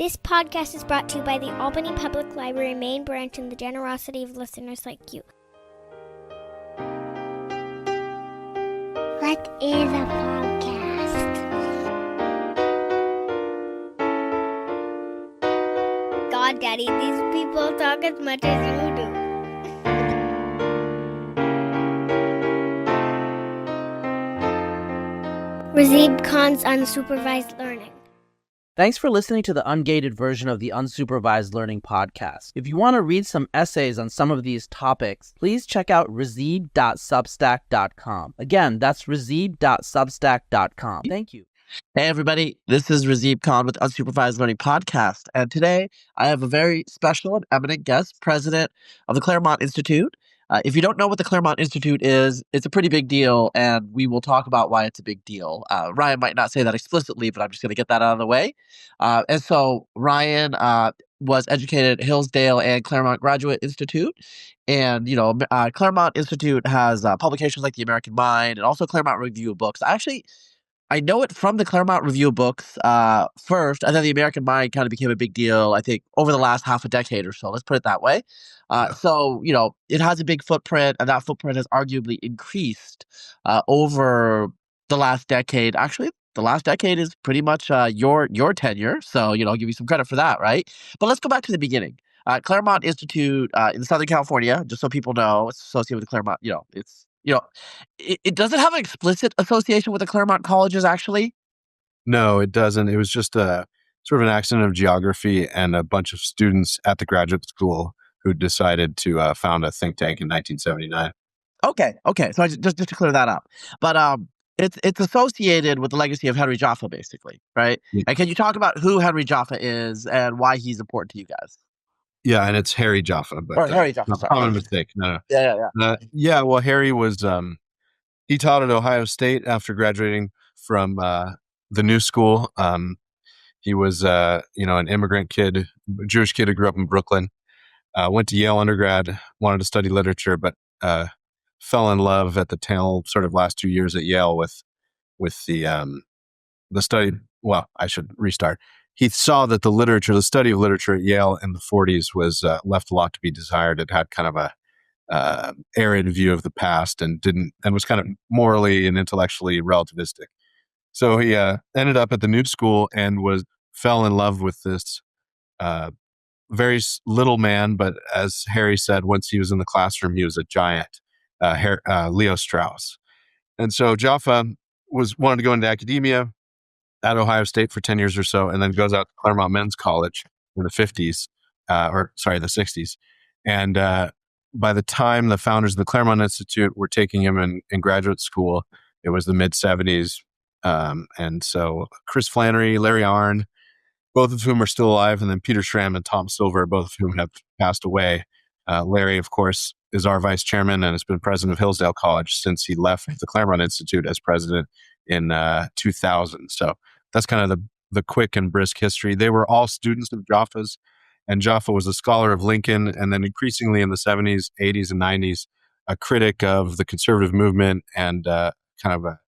This podcast is brought to you by the Albany Public Library main branch and the generosity of listeners like you. What is a podcast? God, Daddy, these people talk as much as you do. Razib Khan's Unsupervised Learning. Thanks for listening to the ungated version of the Unsupervised Learning podcast. If you want to read some essays on some of these topics, please check out razib.substack.com. Again, that's razib.substack.com. Thank you. Hey everybody, this is Razib Khan with Unsupervised Learning Podcast, and today I have a very special and eminent guest, president of the Claremont Institute. If you don't know what the Claremont Institute is, it's a pretty big deal, and we will talk about why it's a big deal. Ryan might not say that explicitly, but I'm just going to get that out of the way. And so Ryan was educated at Hillsdale and Claremont Graduate Institute. And, Claremont Institute has publications like The American Mind and also Claremont Review of Books. I know it from the Claremont Review of Books first, and then the American Mind kind of became a big deal, I think, over the last half a decade or so. Let's put it that way. So, it has a big footprint, and that footprint has arguably increased over the last decade. Actually, the last decade is pretty much your tenure, so, I'll give you some credit for that, right? But let's go back to the beginning. Claremont Institute in Southern California, just so people know, it's associated with the Claremont, it doesn't have an explicit association with the Claremont colleges, actually. No, it doesn't. It was just a sort of an accident of geography and a bunch of students at the graduate school who decided to found a think tank in 1979. Okay. So just to clear that up, but it's associated with the legacy of Henry Jaffa, basically, right? Yeah. And can you talk about who Henry Jaffa is and why he's important to you guys? Yeah, and it's Harry Jaffa, but Harry Jaffa. Common mistake. No. Yeah. Well, Harry was he taught at Ohio State after graduating from the New School. He was an immigrant kid, Jewish kid who grew up in Brooklyn. Went to Yale undergrad, wanted to study literature, but fell in love at the tail sort of last 2 years at Yale with the study. Well, I should restart. He saw that the study of literature at Yale in the 40s was left a lot to be desired. It had kind of a arid view of the past and was kind of morally and intellectually relativistic. So he ended up at the New School and fell in love with this very little man, but as Harry said, once he was in the classroom, he was a giant, Leo Strauss. And so Jaffa wanted to go into academia at Ohio State for 10 years or so, and then goes out to Claremont Men's College in the 60s. And by the time the founders of the Claremont Institute were taking him in graduate school, it was the mid-70s. And so Chris Flannery, Larry Arnn, both of whom are still alive, and then Peter Schramm and Tom Silver, both of whom have passed away. Larry, of course, is our vice chairman and has been president of Hillsdale College since he left the Claremont Institute as president in 2000. So that's kind of the quick and brisk history. They were all students of Jaffa's, and Jaffa was a scholar of Lincoln, and then increasingly in the 70s, 80s, and 90s, a critic of the conservative movement and kind of a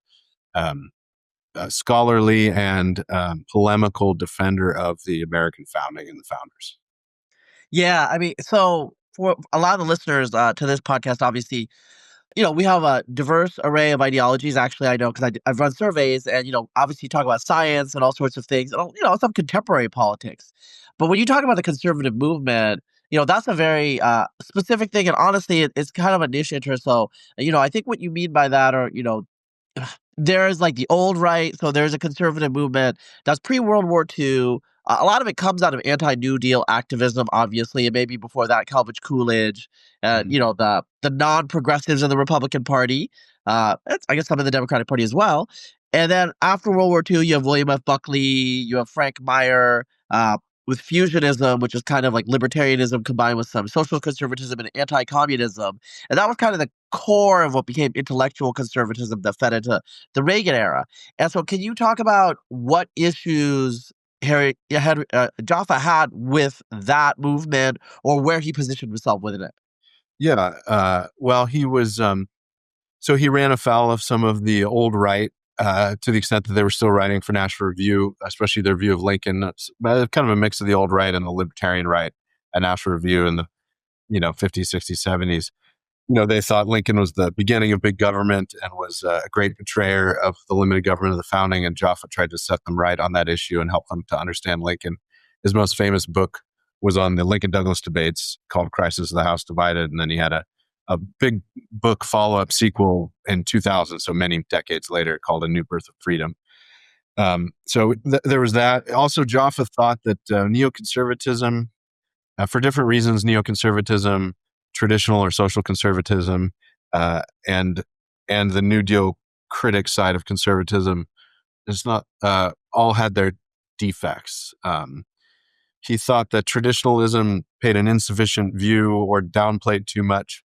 scholarly and polemical defender of the American founding and the founders. Yeah, I mean, so for a lot of the listeners to this podcast, obviously, we have a diverse array of ideologies. Actually, I know because I've run surveys and, obviously you talk about science and all sorts of things, and, some contemporary politics. But when you talk about the conservative movement, that's a very specific thing. And honestly, it's kind of a niche interest. So, I think what you mean by that are, there's like the old right. So there's a conservative movement that's pre-World War II. A lot of it comes out of anti-New Deal activism, obviously, and maybe before that, Calvin Coolidge, the non-progressives in the Republican Party, I guess some of the Democratic Party as well. And then after World War II, you have William F. Buckley, you have Frank Meyer, with fusionism, which is kind of like libertarianism combined with some social conservatism and anti-communism. And that was kind of the core of what became intellectual conservatism that fed into the Reagan era. And so can you talk about what issues Jaffa had with that movement or where he positioned himself within it? Yeah. Well, he was, so he ran afoul of some of the old right to the extent that they were still writing for National Review, especially their view of Lincoln. It's kind of a mix of the old right and the libertarian right at National Review in the 50s, 60s, 70s. They thought Lincoln was the beginning of big government and was a great betrayer of the limited government of the founding, and Jaffa tried to set them right on that issue and help them to understand Lincoln. His most famous book was on the Lincoln-Douglas debates called Crisis of the House Divided, and then he had a big book follow-up sequel in 2000, so many decades later, called A New Birth of Freedom. So there was that. Also, Jaffa thought that neoconservatism, for different reasons, neoconservatism, traditional or social conservatism, and the New Deal critic side of conservatism, is not all had their defects. He thought that traditionalism paid an insufficient view or downplayed too much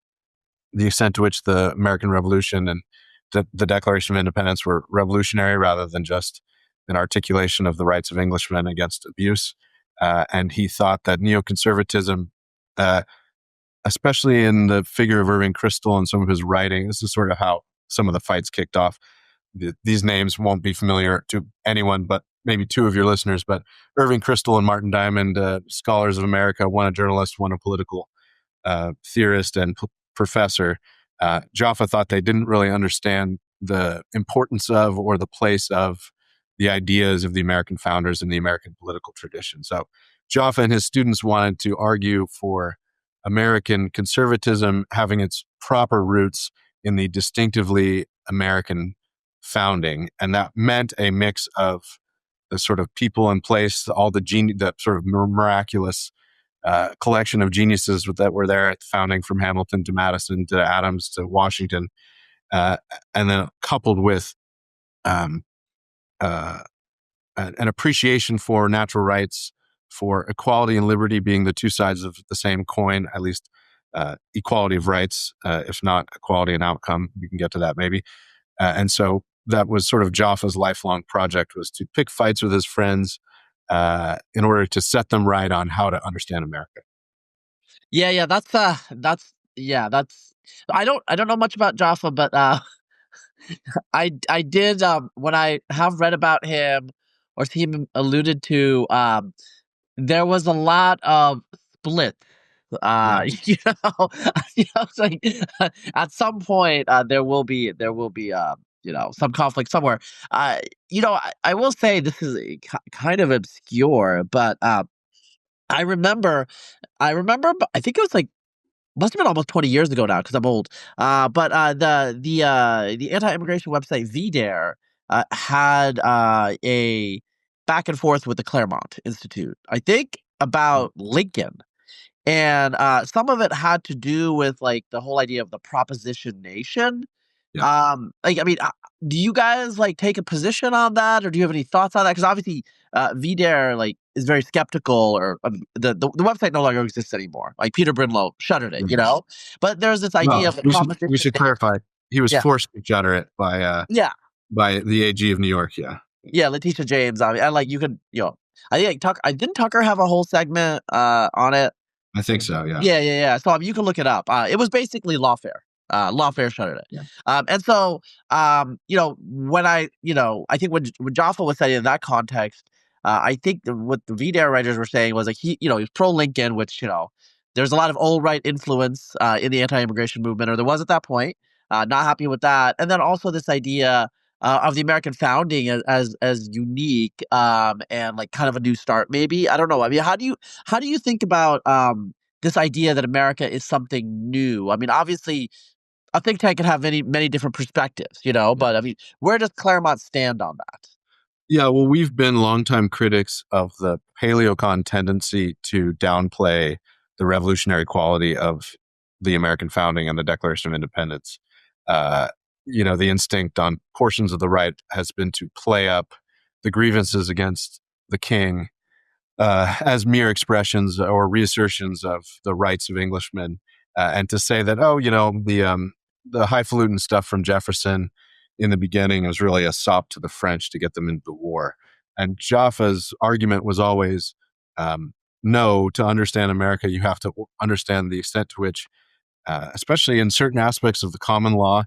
the extent to which the American Revolution and the Declaration of Independence were revolutionary rather than just an articulation of the rights of Englishmen against abuse. And he thought that neoconservatism, especially in the figure of Irving Kristol and some of his writing, this is sort of how some of the fights kicked off. These names won't be familiar to anyone but maybe two of your listeners, but Irving Kristol and Martin Diamond, scholars of America, one a journalist, one a political theorist and professor. Jaffa thought they didn't really understand the importance of or the place of the ideas of the American founders in the American political tradition. So Jaffa and his students wanted to argue for American conservatism having its proper roots in the distinctively American founding. And that meant a mix of the sort of people in place, all the sort of miraculous collection of geniuses that were there at the founding, from Hamilton to Madison to Adams to Washington, and then coupled with an appreciation for natural rights, for equality and liberty being the two sides of the same coin, at least equality of rights, if not equality in outcome. We can get to that maybe. And so that was sort of Jaffa's lifelong project, was to pick fights with his friends in order to set them right on how to understand America. Yeah, that's I don't know much about Jaffa, but I did when I have read about him or see him alluded to, there was a lot of split. Yeah. It's like at some point there will be some conflict somewhere. I will say this is kind of obscure, but I remember, I think it was like must have been almost 20 years ago now because I'm old. But the anti-immigration website VDare had a back and forth with the Claremont Institute, I think, about Lincoln. And some of it had to do with like the whole idea of the proposition nation. Yeah. Do you guys like take a position on that, or do you have any thoughts on that? Because obviously, VDare like is very skeptical, or the website no longer exists anymore. Like Peter Brinlow shuttered it, But there's this idea of the we proposition. should clarify. He was Yeah. forced to shutter it by the AG of New York. Yeah, Letitia James. And like you could, I think didn't Tucker have a whole segment on it? I think so. Yeah. Yeah. So you can look it up. It was basically lawfare. Lawfare shuttered it. Yeah. And so, when I think when Jaffa was saying in that context, I think what the VDare writers were saying was like he's pro Lincoln, which there's a lot of old right influence in the anti-immigration movement, or there was at that point. Not happy with that, and then also this idea of the American founding as unique and like kind of a new start. Maybe I don't know. I mean, how do you think about this idea that America is something new? I mean, obviously, a think tank can have many different perspectives, But I mean, where does Claremont stand on that? Yeah, well, we've been longtime critics of the paleocon tendency to downplay the revolutionary quality of the American founding and the Declaration of Independence. The instinct on portions of the right has been to play up the grievances against the king as mere expressions or reassertions of the rights of Englishmen, and to say that, the highfalutin stuff from Jefferson in the beginning was really a sop to the French to get them into the war. And Jaffa's argument was always, no, to understand America, you have to understand the extent to which, especially in certain aspects of the common law,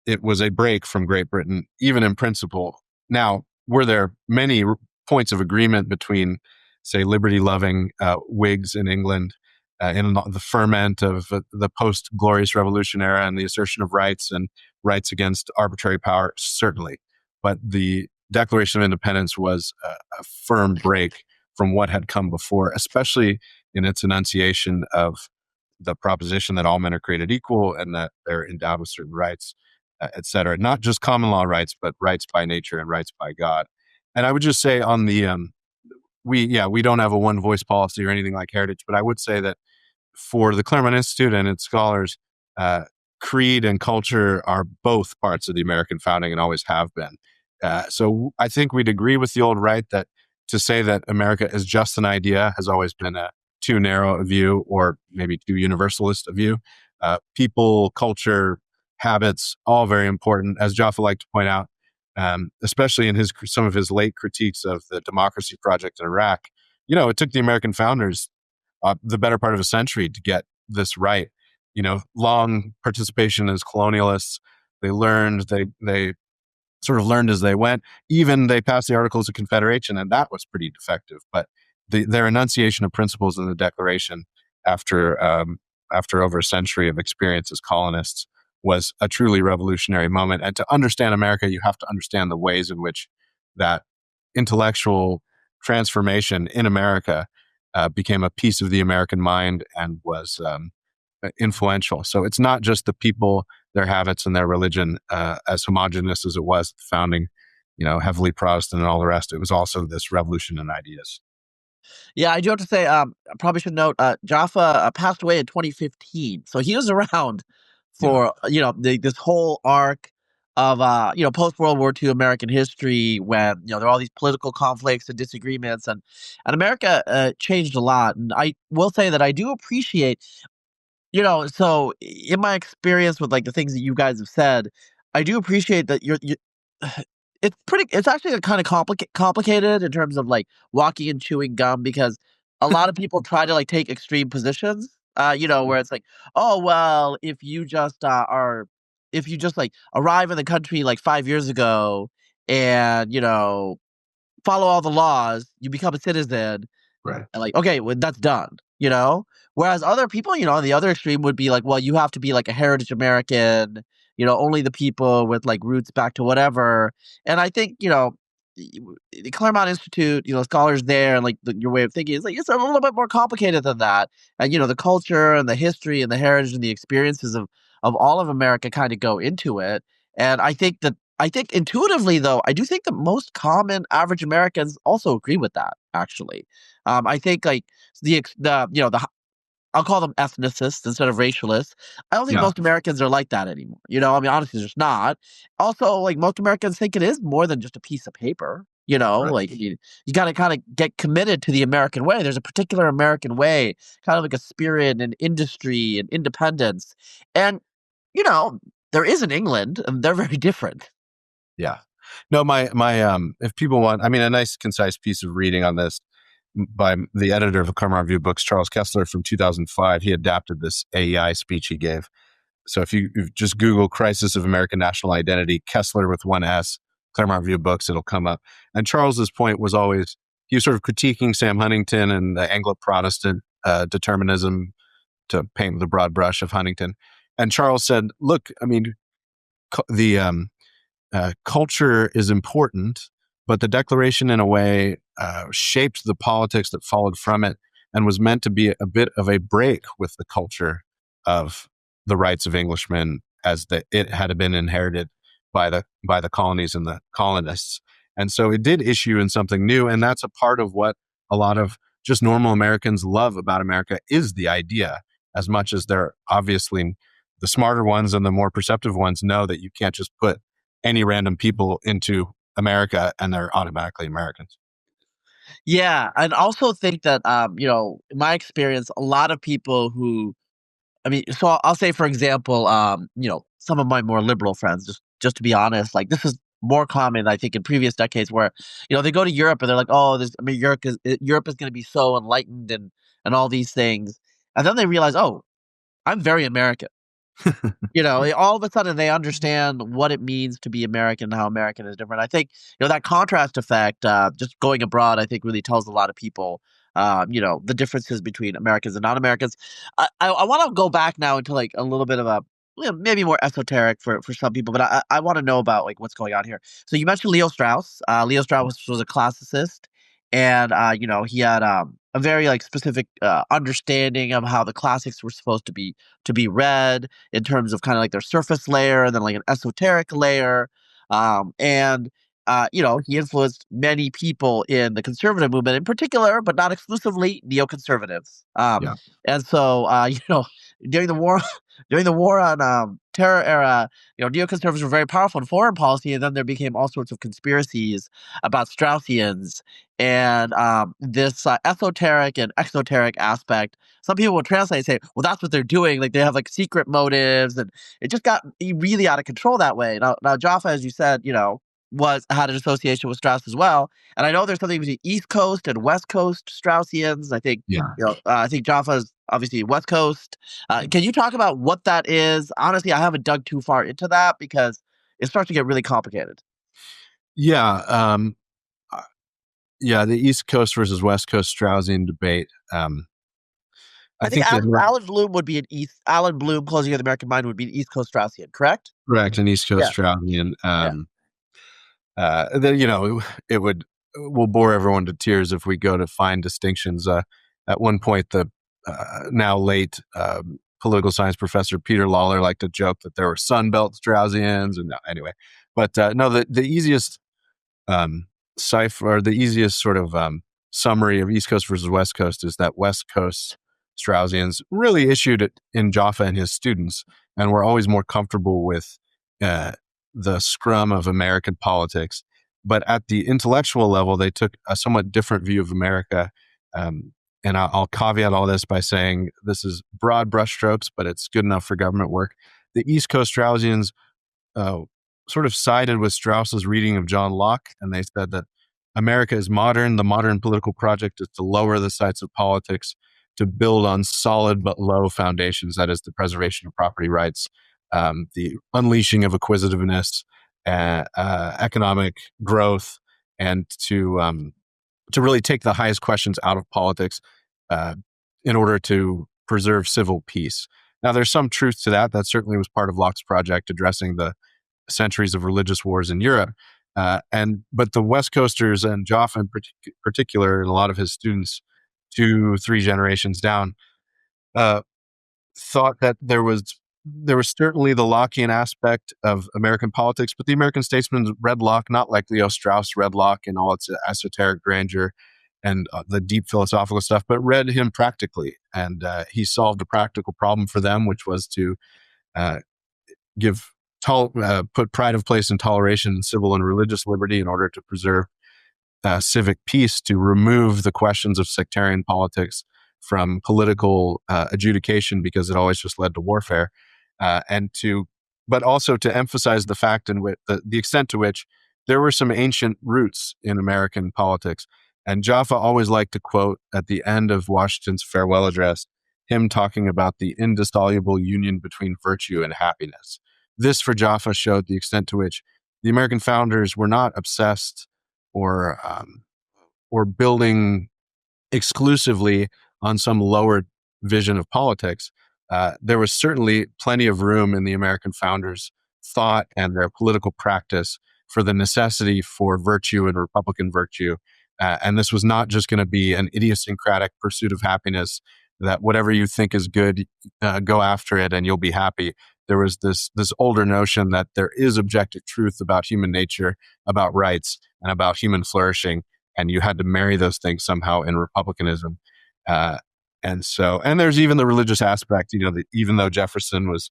it was a break from Great Britain, even in principle. Now, were there many points of agreement between, say, liberty-loving Whigs in England in the ferment of the post-Glorious Revolution era and the assertion of rights and rights against arbitrary power? Certainly. But the Declaration of Independence was a firm break from what had come before, especially in its enunciation of the proposition that all men are created equal and that they're endowed with certain rights, et cetera. Not just common law rights, but rights by nature and rights by God. And I would just say on the, we don't have a one voice policy or anything like Heritage, but I would say that for the Claremont Institute and its scholars, creed and culture are both parts of the American founding and always have been. So I think we'd agree with the old right that to say that America is just an idea has always been a too narrow a view, or maybe too universalist a view. People, culture, habits, all very important. As Jaffa liked to point out, especially in some of his late critiques of the democracy project in Iraq, it took the American founders the better part of a century to get this right. Long participation as colonialists. They learned, they sort of learned as they went. Even they passed the Articles of Confederation, and that was pretty defective. But their enunciation of principles in the Declaration after over a century of experience as colonists was a truly revolutionary moment. And to understand America, you have to understand the ways in which that intellectual transformation in America became a piece of the American mind and was influential. So it's not just the people, their habits, and their religion as homogenous as it was at the founding, heavily Protestant and all the rest. It was also this revolution in ideas. Yeah, I do have to say, I probably should note, Jaffa passed away in 2015. So he was around for, this whole arc of, post-World War II American history when, there are all these political conflicts and disagreements. And America changed a lot. And I will say that I do appreciate, so in my experience with like the things that you guys have said, I do appreciate that it's actually kind of complicated in terms of like walking and chewing gum, because a lot of people try to like take extreme positions, where it's like, oh, well, if you just like arrive in the country like 5 years ago and, follow all the laws, you become a citizen. Right. And like, okay, well, that's done, Whereas other people, on the other extreme would be like, well, you have to be like a heritage American, only the people with like roots back to whatever. And I think, the Claremont Institute, scholars there and like your way of thinking is like, it's a little bit more complicated than that. And, the culture and the history and the heritage and the experiences of all of America kind of go into it. And I think intuitively, though, I do think that most common average Americans also agree with that, actually. I think like I'll call them ethnicists instead of racialists. I don't think most Americans are like that anymore. Honestly, there's not. Also, like most Americans think it is more than just a piece of paper. Right. Like you got to kind of get committed to the American way. There's a particular American way, kind of like a spirit and industry and independence. And, there is in England, and they're very different. Yeah. No, my if people want, a nice concise piece of reading on this by the editor of the Claremont Review of Books, Charles Kessler, from 2005. He adapted this AEI speech he gave. So if you just Google Crisis of American National Identity, Kessler with one S, Claremont Review of Books, it'll come up. And Charles's point was always, he was sort of critiquing Sam Huntington and the Anglo-Protestant determinism, to paint with a broad brush of Huntington. And Charles said, look, the culture is important, but the Declaration in a way shaped the politics that followed from it and was meant to be a bit of a break with the culture of the rights of Englishmen as it had been inherited by the colonies and the colonists. And so it did issue in something new. And that's a part of what a lot of just normal Americans love about America, is the idea, as much as they're obviously the smarter ones and the more perceptive ones know that you can't just put any random people into America and they're automatically Americans. Yeah, and also think that in my experience, a lot of people who, so I'll say, for example, some of my more liberal friends, just to be honest, like this is more common, I think, in previous decades, where they go to Europe and they're like, oh, Europe is going to be so enlightened and all these things, and then they realize, oh, I'm very American. All of a sudden they understand what it means to be American and how American is different. I think, that contrast effect, just going abroad, I think really tells a lot of people, the differences between Americans and non-Americans. I want to go back now into like a little bit of a, maybe more esoteric for some people, but I want to know about like what's going on here. So you mentioned Leo Strauss. Leo Strauss was a classicist, and he had a very like specific understanding of how the classics were supposed to be read in terms of kind of like their surface layer and then like an esoteric layer. And he influenced many people in the conservative movement in particular, but not exclusively neoconservatives. Yeah. And so, during the war, during the war on terror era, neoconservatives were very powerful in foreign policy, and then there became all sorts of conspiracies about Straussians and this esoteric and exoteric aspect. Some people will translate and say, well, that's what they're doing. Like they have like secret motives, and it just got really out of control that way. Now Jaffa, as you said, had an association with Strauss as well. And I know there's something between East Coast and West Coast Straussians. I think, I think Jaffa is obviously West Coast. Can you talk about what that is? Honestly, I haven't dug too far into that because it starts to get really complicated. Yeah. The East Coast versus West Coast Straussian debate. I think Alan Bloom would be Alan Bloom, Closing of the American Mind, would be an East Coast Straussian, correct? Correct, an East Coast Straussian. Will bore everyone to tears if we go to find distinctions. At one point, the now late political science professor Peter Lawler liked to joke that there were Sunbelt Straussians, and anyway. But the easiest cipher, or the easiest sort of summary of East Coast versus West Coast is that West Coast Straussians really issued it in Jaffa and his students, and were always more comfortable with the scrum of American politics. But at the intellectual level, they took a somewhat different view of America. And I'll caveat all this by saying this is broad brushstrokes, but it's good enough for government work. The East Coast Straussians sort of sided with Strauss's reading of John Locke, and they said that America is modern. The modern political project is to lower the sights of politics, to build on solid but low foundations, that is the preservation of property rights, the unleashing of acquisitiveness, economic growth, and to really take the highest questions out of politics in order to preserve civil peace. Now, there's some truth to that. That certainly was part of Locke's project, addressing the centuries of religious wars in Europe. But the West Coasters, and Jaffa in particular, and a lot of his students 2-3 generations down, thought that there was certainly the Lockean aspect of American politics, but the American statesman read Locke not like Leo Strauss read Locke in all its esoteric grandeur and the deep philosophical stuff, but read him practically. And he solved a practical problem for them, which was to put pride of place and toleration in civil and religious liberty in order to preserve civic peace, to remove the questions of sectarian politics from political adjudication, because it always just led to warfare, but also to emphasize the fact and the extent to which there were some ancient roots in American politics. And Jaffa always liked to quote at the end of Washington's farewell address, him talking about the indissoluble union between virtue and happiness. This, for Jaffa, showed the extent to which the American founders were not obsessed or building exclusively on some lower vision of politics. There was certainly plenty of room in the American founders' thought and their political practice for the necessity for virtue and Republican virtue. And this was not just going to be an idiosyncratic pursuit of happiness, that whatever you think is good, go after it and you'll be happy. There was this older notion that there is objective truth about human nature, about rights, and about human flourishing, and you had to marry those things somehow in republicanism. And there's even the religious aspect. Even though Jefferson was,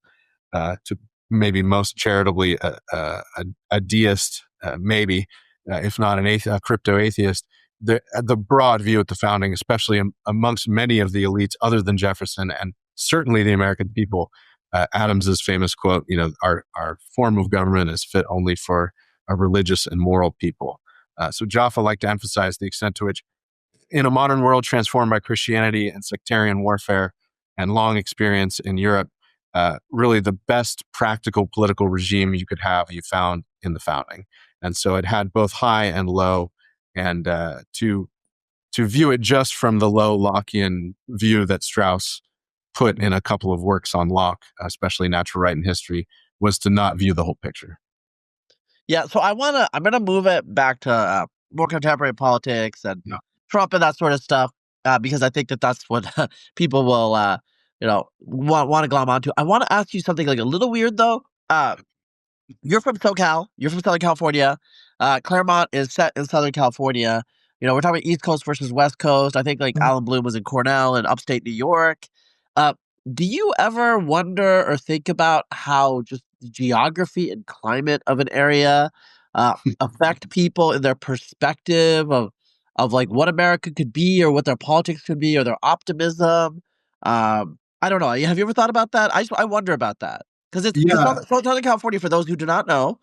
to maybe most charitably, a deist, maybe if not a crypto atheist, the broad view at the founding, especially amongst many of the elites other than Jefferson and certainly the American people. Adams's famous quote, our form of government is fit only for a religious and moral people. So Jaffa liked to emphasize the extent to which, in a modern world transformed by Christianity and sectarian warfare and long experience in Europe, really the best practical political regime you could have, you found in the founding. And so it had both high and low. And to view it just from the low Lockean view that Strauss put in a couple of works on Locke, especially Natural Right and History, was to not view the whole picture. Yeah, so I'm gonna move it back to more contemporary politics and Trump and that sort of stuff, because I think that's what people will want to glom onto. I want to ask you something like a little weird though. You're from SoCal. You're from Southern California. Claremont is set in Southern California. We're talking about East Coast versus West Coast. I think like Alan Bloom was in Cornell in upstate New York. Uh, do you ever wonder or think about how just the geography and climate of an area affect people in their perspective of like what America could be or what their politics could be or their optimism? I don't know. Have you ever thought about that? I wonder about that. Because Southern California, for those who do not know,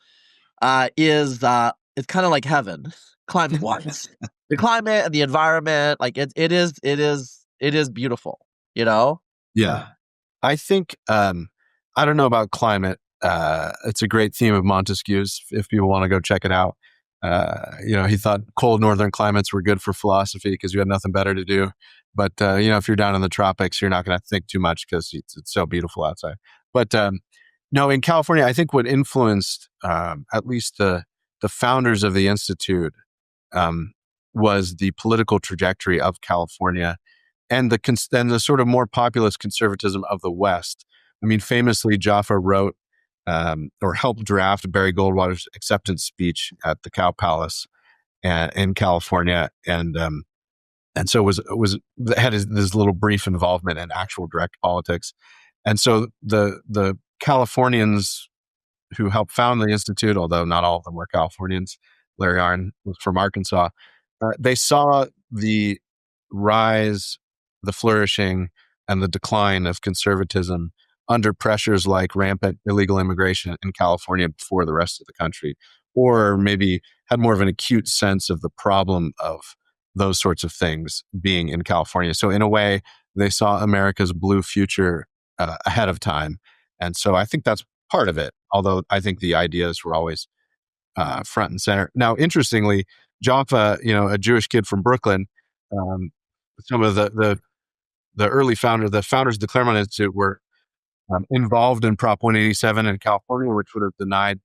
is it's kind of like heaven, climate wise. The climate and the environment, like it is beautiful. Yeah, I think I don't know about climate. It's a great theme of Montesquieu's. If people want to go check it out, he thought cold northern climates were good for philosophy because you had nothing better to do. But if you're down in the tropics, you're not going to think too much because it's so beautiful outside. But no, in California, I think what influenced at least the founders of the Institute was the political trajectory of California and the sort of more populist conservatism of the West. I mean, famously, Jaffa wrote or helped draft Barry Goldwater's acceptance speech at the Cow Palace in California, and so had this little brief involvement in actual direct politics. And so the Californians who helped found the Institute, although not all of them were Californians, Larry Arnn was from Arkansas, they saw the rise, the flourishing, and the decline of conservatism under pressures like rampant illegal immigration in California before the rest of the country, or maybe had more of an acute sense of the problem of those sorts of things being in California. So in a way, they saw America's blue future ahead of time. And so I think that's part of it, although I think the ideas were always front and center. Now, interestingly, Jaffa, a Jewish kid from Brooklyn, some of the founders of the Claremont Institute were involved in Prop 187 in California, which would have denied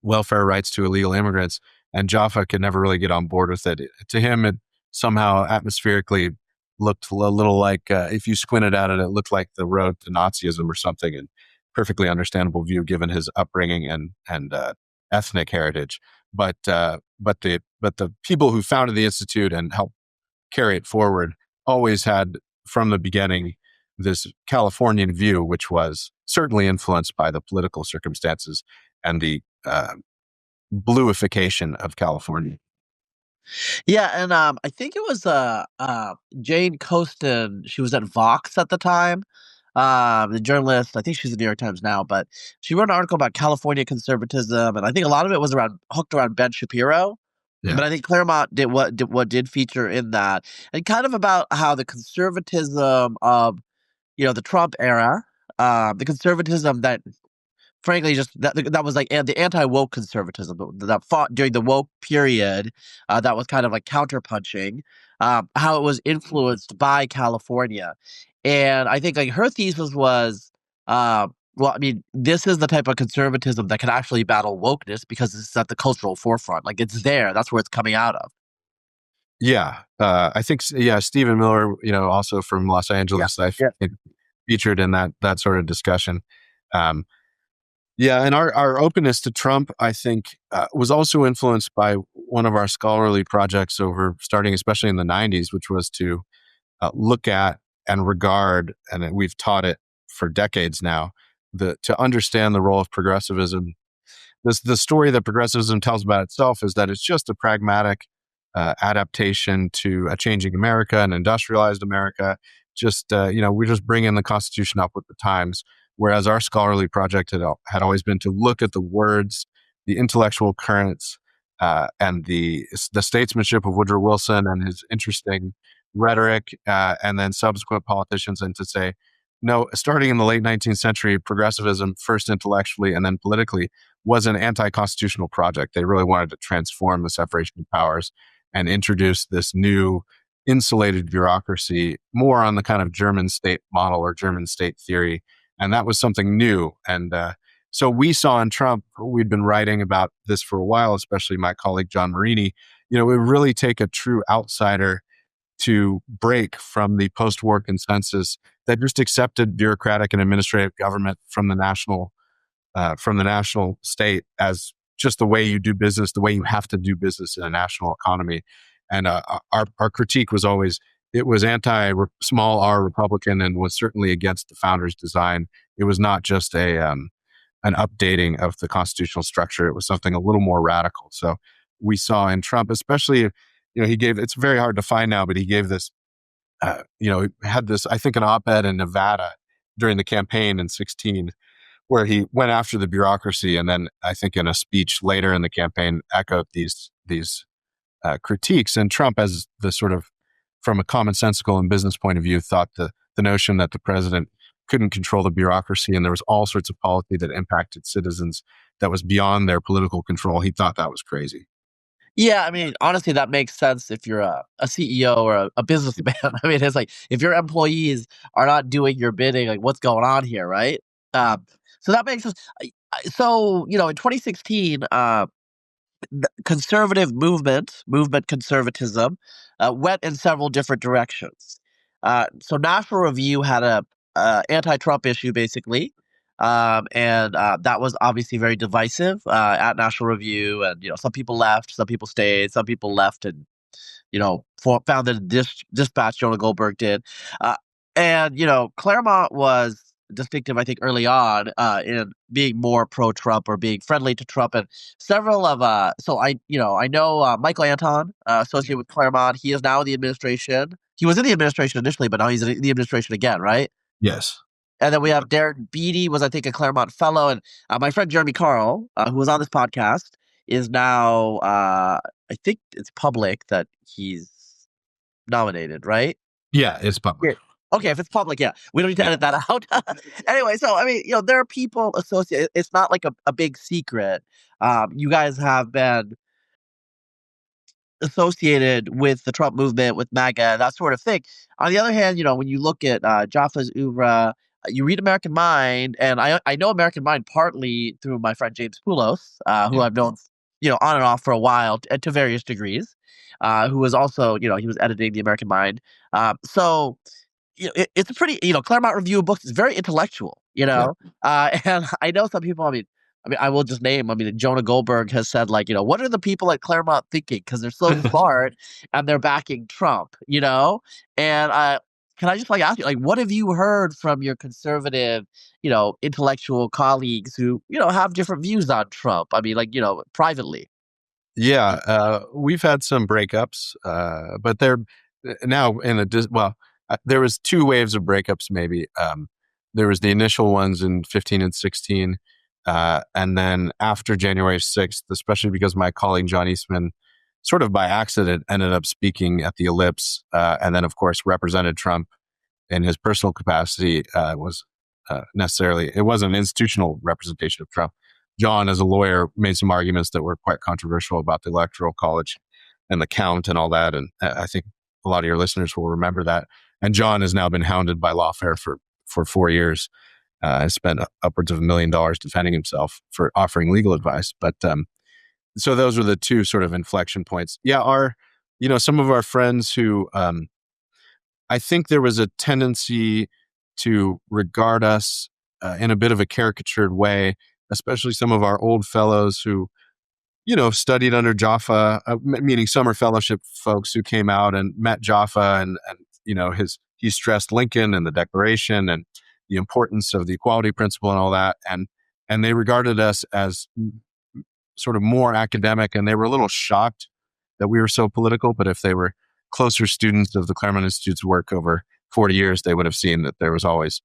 welfare rights to illegal immigrants. And Jaffa could never really get on board with it. To him, it somehow atmospherically looked a little like, if you squinted at it, it looked like the road to Nazism or something, and perfectly understandable view given his upbringing and ethnic heritage. But the people who founded the Institute and helped carry it forward always had, from the beginning, this Californian view, which was certainly influenced by the political circumstances and the bluification of California. Yeah, and I think it was Jane Coaston. She was at Vox at the time. The journalist, I think she's in the New York Times now, but she wrote an article about California conservatism, and I think a lot of it was hooked around Ben Shapiro. Yeah. But I think Claremont did feature in that, and kind of about how the conservatism of the Trump era, the conservatism that frankly just that was like the anti-woke conservatism that fought during the woke period, that was kind of like counterpunching, how it was influenced by California. And I think like her thesis was, this is the type of conservatism that can actually battle wokeness because it's at the cultural forefront. Like it's there. That's where it's coming out of. Yeah. I think, Stephen Miller, also from Los Angeles, I think featured in that sort of discussion. And our openness to Trump, I think, was also influenced by one of our scholarly projects starting especially in the 90s, which was to look at and regard, and we've taught it for decades now, to understand the role of progressivism. The story that progressivism tells about itself is that it's just a pragmatic adaptation to a changing America, an industrialized America. We just bring in the Constitution up with the times. Whereas our scholarly project had always been to look at the words, the intellectual currents, and the statesmanship of Woodrow Wilson and his interesting rhetoric, and then subsequent politicians, and to say, no, starting in the late 19th century, progressivism, first intellectually and then politically, was an anti-constitutional project. They really wanted to transform the separation of powers and introduce this new insulated bureaucracy more on the kind of German state model or German state theory. And that was something new. And so we saw in Trump, we'd been writing about this for a while, especially my colleague, John Marini, it would really take a true outsider to break from the post-war consensus that just accepted bureaucratic and administrative government from the national state as just the way you do business, the way you have to do business in a national economy. And our critique was always, it was anti-small r Republican and was certainly against the founders' design. It was not just an updating of the constitutional structure. It was something a little more radical. So we saw in Trump, especially, he gave, it's very hard to find now, but he gave this, he had this, I think, an op-ed in Nevada during the campaign in 2016, where he went after the bureaucracy. And then I think in a speech later in the campaign, echoed these critiques. And Trump, as the sort of, from a commonsensical and business point of view, thought the notion that the president couldn't control the bureaucracy and there was all sorts of policy that impacted citizens that was beyond their political control. He thought that was crazy. Yeah, I mean, honestly, that makes sense if you're a CEO or a businessman. I mean, it's like if your employees are not doing your bidding, like what's going on here, right? So that makes sense. So, in 2016, the conservative movement conservatism, went in several different directions. So National Review had a anti-Trump issue, basically. And that was obviously very divisive at National Review. And, some people left, some people stayed, some people left and, founded Dispatch, Jonah Goldberg did. And, Claremont was distinctive, I think, early on in being more pro-Trump or being friendly to Trump. And several of, I know Michael Anton, associated with Claremont. He is now in the administration. He was in the administration initially, but now he's in the administration again, right? Yes. And then we have Darren Beatty, was, I think, a Claremont fellow. And my friend Jeremy Carl, who was on this podcast, is now, I think it's public that he's nominated, right? Yeah, it's public. Okay, if it's public, yeah. We don't need to edit that out. Anyway, so, I mean, there are people associated. It's not like a big secret. You guys have been associated with the Trump movement, with MAGA, that sort of thing. On the other hand, when you look at Jaffa's oeuvre, you read American Mind, and I know American Mind partly through my friend James Poulos, who I've known, on and off for a while to various degrees, who was also, he was editing the American Mind. So, it's a pretty, Claremont Review of Books is very intellectual, and I know some people, I mean, I will just name, Jonah Goldberg has said, like, what are the people at Claremont thinking? Because they're so smart and they're backing Trump, and can I just ask you, what have you heard from your conservative, intellectual colleagues who, have different views on Trump? I mean, privately. Yeah, we've had some breakups, but they're now there was two waves of breakups, maybe. There was the initial ones in 15 and 16, and then after January 6th, especially because my colleague John Eastman, sort of by accident, ended up speaking at the Ellipse, and then, of course, represented Trump in his personal capacity. It wasn't an institutional representation of Trump. John, as a lawyer, made some arguments that were quite controversial about the Electoral College and the count and all that, and I think a lot of your listeners will remember that. And John has now been hounded by lawfare for 4 years. Has spent upwards of $1 million defending himself for offering legal advice. But so those were the two sort of inflection points. Yeah, some of our friends who I think there was a tendency to regard us in a bit of a caricatured way, especially some of our old fellows who, studied under Jaffa, meaning summer fellowship folks who came out and met Jaffa and he stressed Lincoln and the Declaration and the importance of the equality principle and all that. And they regarded us as sort of more academic, and they were a little shocked that we were so political. But if they were closer students of the Claremont Institute's work over 40 years, they would have seen that there was always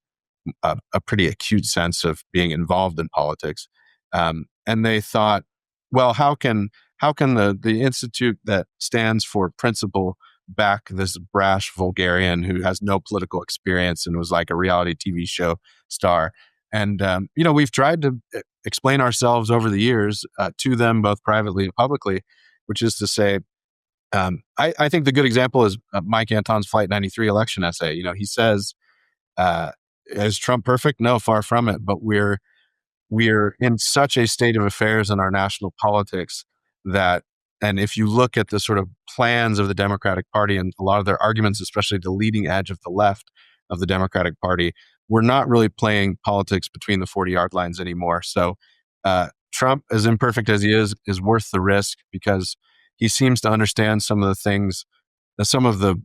a pretty acute sense of being involved in politics. And they thought, well, how can the institute that stands for principle back this brash vulgarian who has no political experience and was like a reality TV show star. And, we've tried to explain ourselves over the years to them, both privately and publicly, which is to say, I think the good example is Mike Anton's Flight 93 election essay. He says, is Trump perfect? No, far from it. But we're in such a state of affairs in our national politics that, and if you look at the sort of plans of the Democratic Party and a lot of their arguments, especially the leading edge of the left of the Democratic Party, we're not really playing politics between the 40-yard lines anymore. So Trump, as imperfect as he is worth the risk because he seems to understand some of the things, some of the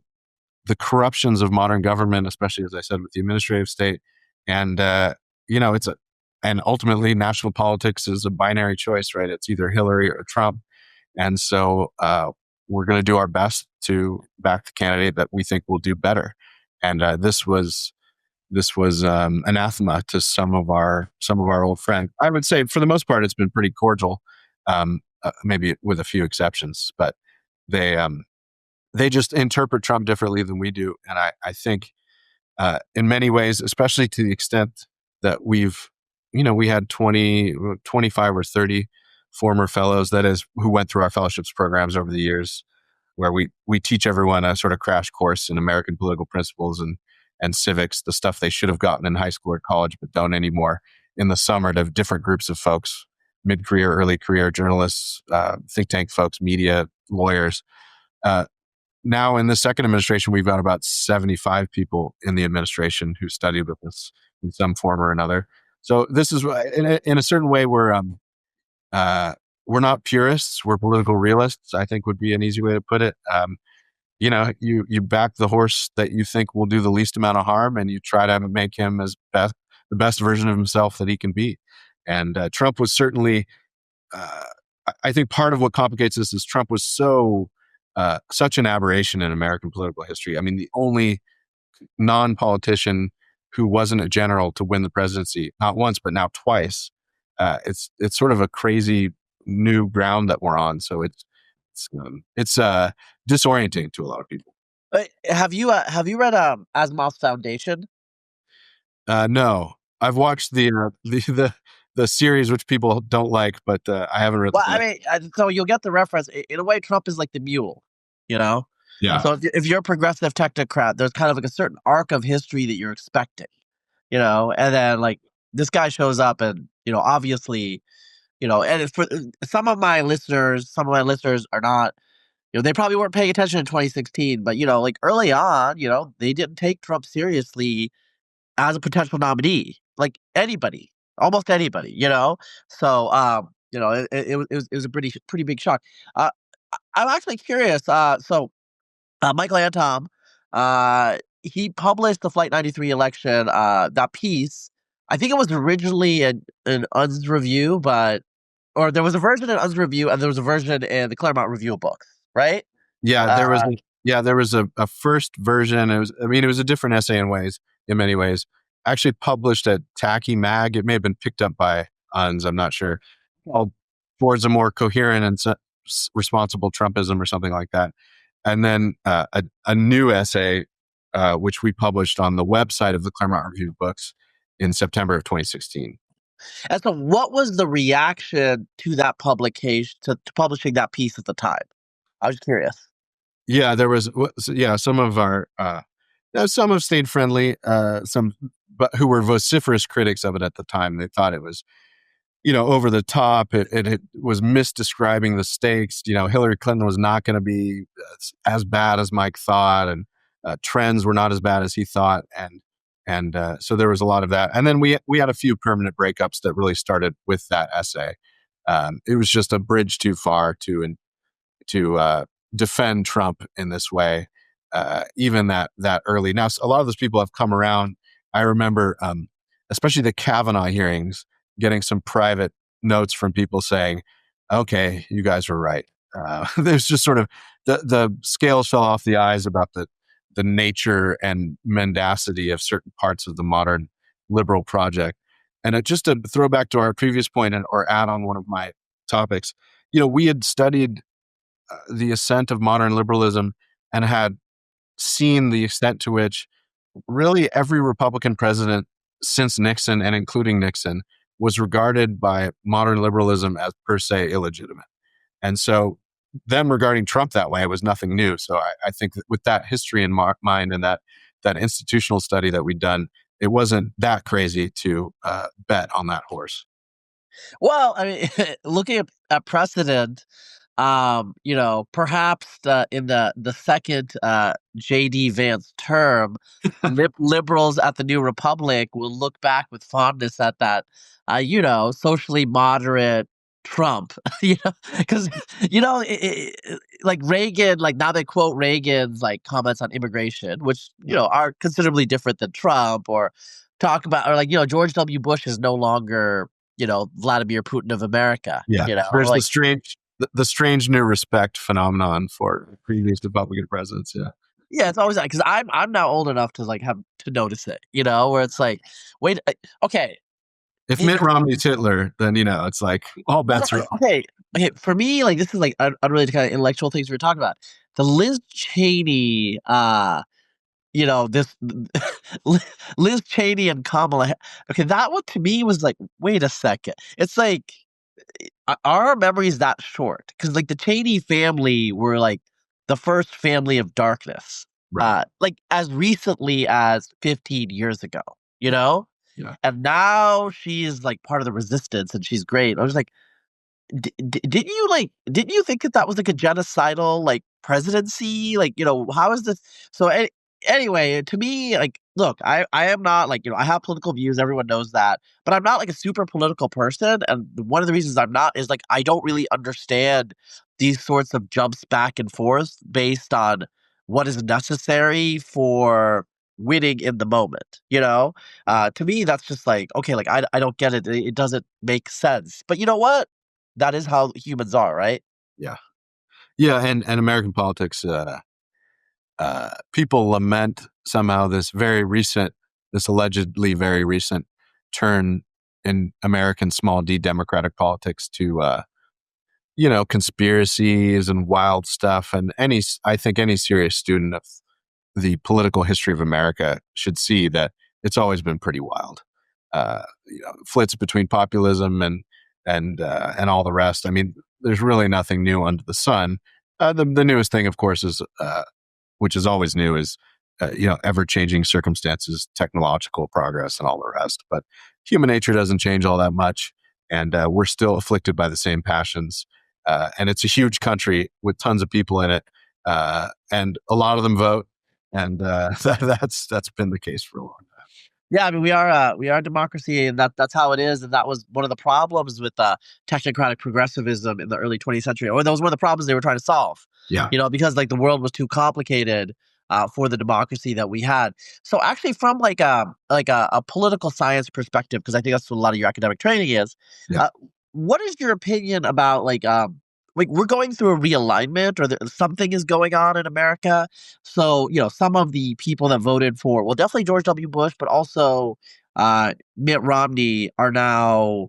corruptions of modern government, especially, as I said, with the administrative state. And, and ultimately national politics is a binary choice, right? It's either Hillary or Trump. And so we're going to do our best to back the candidate that we think will do better. And this was anathema to some of our old friends. I would say for the most part, it's been pretty cordial, maybe with a few exceptions, but they just interpret Trump differently than we do. And I think in many ways, especially to the extent that we had 25 or 30 former fellows, that is, who went through our fellowships programs over the years, where we teach everyone a sort of crash course in American political principles and civics, the stuff they should have gotten in high school or college, but don't anymore, in the summer to different groups of folks, mid-career, early career, journalists, think tank folks, media, lawyers. Now in the second administration, we've got about 75 people in the administration who studied with us in some form or another. So this is, in a certain way, we're not purists, we're political realists, I think would be an easy way to put it. You back the horse that you think will do the least amount of harm, and you try to make him the best version of himself that he can be. And Trump was certainly, I think part of what complicates this is Trump was such an aberration in American political history. I mean, the only non-politician who wasn't a general to win the presidency, not once, but now twice. It's sort of a crazy new ground that we're on. So it's disorienting to a lot of people. Have you read Asimov's Foundation? No, I've watched the series, which people don't like, but I haven't read. Well, I mean, so you'll get the reference. In a way, Trump is like the mule, Yeah. So if you're a progressive technocrat, there's kind of like a certain arc of history that you're expecting, and then like this guy shows up, and obviously, and it's for some of my listeners are not. They probably weren't paying attention in 2016, but like early on, they didn't take Trump seriously as a potential nominee, like anybody, almost anybody, So, it was a pretty big shock. I'm actually curious. So Michael Antom, he published the Flight 93 election, that piece. I think it was originally an UN's review, or there was a version in UN's review, and there was a version in the Claremont Review of Books, right? Yeah, there was a first version. It was a different essay in many ways. Actually published at Tacky Mag. It may have been picked up by UNS, I'm not sure. Called Towards a More Coherent and Responsible Trumpism or something like that. And then a new essay, which we published on the website of the Claremont Review of Books in September of 2016. And so what was the reaction to that publication, to publishing that piece at the time? I was curious. Yeah, there was, some of our, some have stayed friendly, some, but who were vociferous critics of it at the time. They thought it was, over the top. It was misdescribing the stakes. Hillary Clinton was not going to be as bad as Mike thought, and trends were not as bad as he thought. And so there was a lot of that. And then we had a few permanent breakups that really started with that essay. It was just a bridge too far to defend Trump in this way, even that early. Now, a lot of those people have come around. I remember, especially the Kavanaugh hearings, getting some private notes from people saying, okay, you guys were right. There's just sort of the scales fell off the eyes about the nature and mendacity of certain parts of the modern liberal project. And just to throw back to our previous point or add on one of my topics, we had studied the ascent of modern liberalism and had seen the extent to which really every Republican president since Nixon and including Nixon was regarded by modern liberalism as per se illegitimate. And so them regarding Trump that way was nothing new. So I think that with that history in mind and that institutional study that we'd done, it wasn't that crazy to bet on that horse. Well, I mean, looking at precedent, perhaps in the second J.D. Vance term, liberals at the New Republic will look back with fondness at that, socially moderate Trump, because like Reagan, like now they quote Reagan's like comments on immigration, which are considerably different than Trump, or talk about, or like George W. Bush is no longer Vladimir Putin of America. Yeah, there's the strange new respect phenomenon for previous Republican presidents. Yeah, it's always that, because I'm now old enough to like have to notice it. Where it's like, wait, okay. If Mitt Romney's Hitler, then it's like all bets are off. Okay. For me, like this is like unrelated to kind of intellectual things we were talking about. The Liz Cheney, this Liz Cheney and Kamala. Okay, that one to me was like, wait a second. It's like, are our memories that short? Because like the Cheney family were like the first family of darkness, right. Like as recently as 15 years ago. Yeah. And now she's like part of the resistance, and she's great. I was like, didn't you think that was like a genocidal like presidency? Like, how is this? So anyway, to me, like, look, I am not like, I have political views. Everyone knows that, but I'm not like a super political person. And one of the reasons I'm not is like, I don't really understand these sorts of jumps back and forth based on what is necessary for winning in the moment. To me, that's just like, okay, like I don't get it. It doesn't make sense. But you know what? That is how humans are, right? Yeah. And American politics, people lament somehow this allegedly very recent turn in American small d democratic politics to, conspiracies and wild stuff. And I think any serious student of the political history of America should see that it's always been pretty wild. Flits between populism and all the rest. I mean, there's really nothing new under the sun. The newest thing, of course, is which is always new, is ever-changing circumstances, technological progress, and all the rest. But human nature doesn't change all that much, and we're still afflicted by the same passions. And it's a huge country with tons of people in it, and a lot of them vote. And that's been the case for a long time. Yeah, I mean, we are a democracy, and that's how it is. And that was one of the problems with technocratic progressivism in the early 20th century, or that was one of the problems they were trying to solve. Yeah, because like the world was too complicated for the democracy that we had. So actually, from like a political science perspective, because I think that's what a lot of your academic training is. Yeah. What is your opinion about like we're going through a realignment, or something is going on in America? So, some of the people that voted for, well, definitely George W. Bush, but also Mitt Romney are now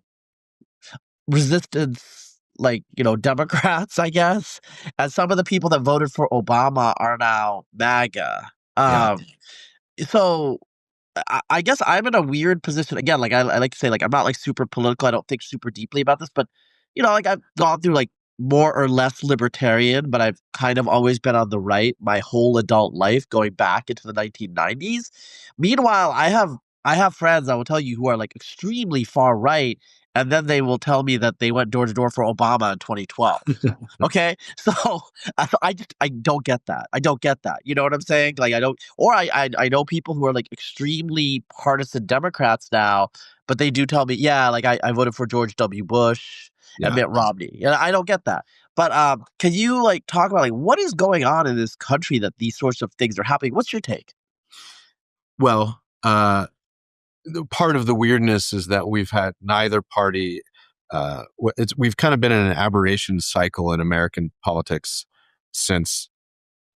resistance, like, Democrats, I guess. And some of the people that voted for Obama are now MAGA. So I guess I'm in a weird position. Again, like I like to say, like, I'm not like super political. I don't think super deeply about this, but like I've gone through like more or less libertarian, but I've kind of always been on the right my whole adult life, going back into the 1990s. Meanwhile, I have friends, I will tell you, who are like extremely far right, and then they will tell me that they went door to door for Obama in 2012. Okay, so I don't get that. I don't get that. You know what I'm saying? Like I don't, or I know people who are like extremely partisan Democrats now, but they do tell me, yeah, like I voted for George W. Bush. Yeah. And Mitt Romney. And I don't get that. But can you like talk about like what is going on in this country that these sorts of things are happening? What's your take? Well, part of the weirdness is that we've had neither party. We've kind of been in an aberration cycle in American politics since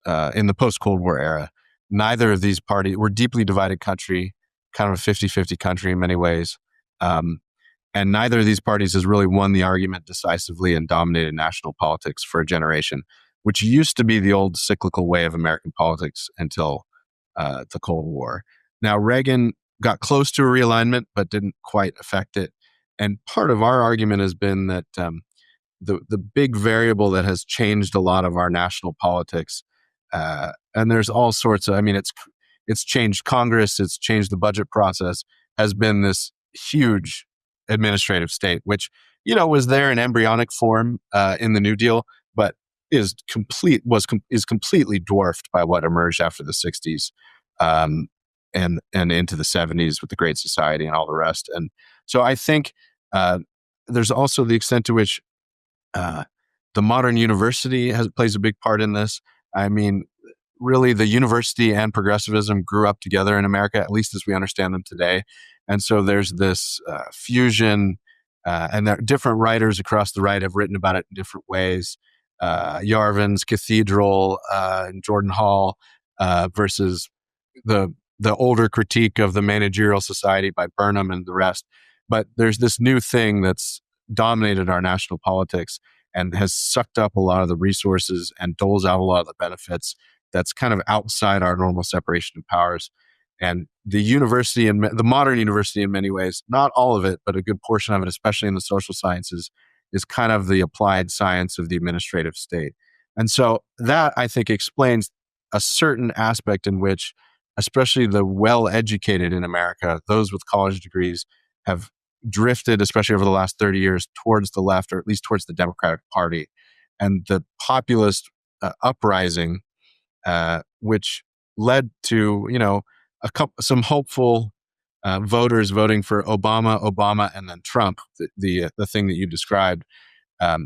in the post-Cold War era. Neither of these parties, we're a deeply divided country, kind of a 50-50 country in many ways. And neither of these parties has really won the argument decisively and dominated national politics for a generation. which used to be the old cyclical way of American politics until the Cold War. Now, Reagan got close to a realignment, but didn't quite affect it. And part of our argument has been that the big variable that has changed a lot of our national politics, and there's all sorts of, it's changed Congress, it's changed the budget process, has been this huge administrative state, which, was there in embryonic form in the New Deal, but is completely dwarfed by what emerged after the 60s and into the 70s with the Great Society and all the rest. And so I think there's also the extent to which the modern university plays a big part in this. I mean, really, the university and progressivism grew up together in America, at least as we understand them today. And so there's this fusion, and there, different writers across the right have written about it in different ways. Yarvin's Cathedral and Jordan Hall versus the older critique of the managerial society by Burnham and the rest. But there's this new thing that's dominated our national politics and has sucked up a lot of the resources and doles out a lot of the benefits that's kind of outside our normal separation of powers. And the university, and the modern university in many ways, not all of it, but a good portion of it, especially in the social sciences, is kind of the applied science of the administrative state. And so that, I think, explains a certain aspect in which, especially the well-educated in America, those with college degrees, have drifted, especially over the last 30 years, towards the left, or at least towards the Democratic Party. And the populist uprising, which led to, some hopeful voters voting for Obama, and then Trump, the thing that you described. I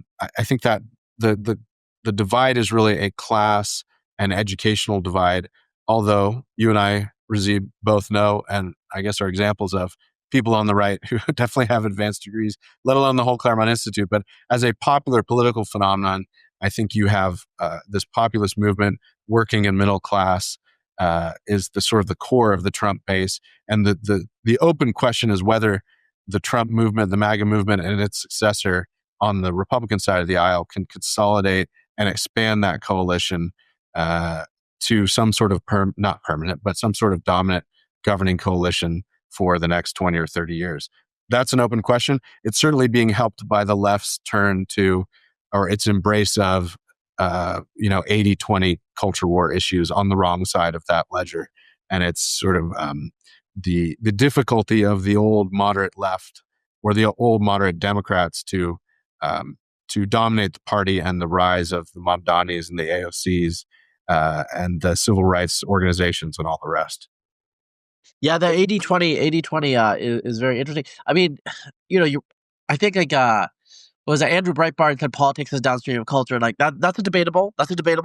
think that the divide is really a class and educational divide, although you and I, Razib, both know, and I guess are examples of people on the right who definitely have advanced degrees, let alone the whole Claremont Institute. But as a popular political phenomenon, I think you have this populist movement working in middle class is the sort of the core of the Trump base. And the open question is whether the Trump movement, the MAGA movement, and its successor on the Republican side of the aisle can consolidate and expand that coalition to some sort of not permanent, but some sort of dominant governing coalition for the next 20 or 30 years. That's an open question. It's certainly being helped by the left's turn to, or its embrace of, 80-20 culture war issues on the wrong side of that ledger. And it's sort of the difficulty of the old moderate left or the old moderate Democrats to dominate the party, and the rise of the Mamdanis and the AOCs and the civil rights organizations and all the rest. Yeah, the 80-20 is very interesting. I mean, I think was that Andrew Breitbart said politics is downstream of culture, and like that's a debatable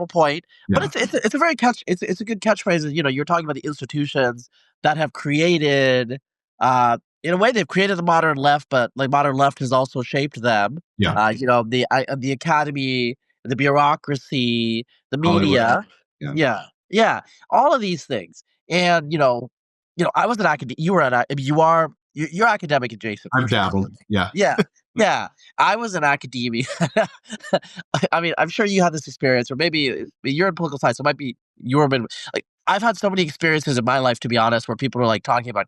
point. Yeah. But it's a very it's a good catchphrase. You're talking about the institutions that have created, in a way, they've created the modern left, but like modern left has also shaped them. Yeah. The academy, the bureaucracy, the media. Hollywood. Yeah, all of these things. And I was an academic. You're academic adjacent. I've dabbled. Yeah. Yeah. I was in academia. I mean, I'm sure you had this experience, or maybe you're in political science, so it might be like, I've had so many experiences in my life, to be honest, where people are like talking about,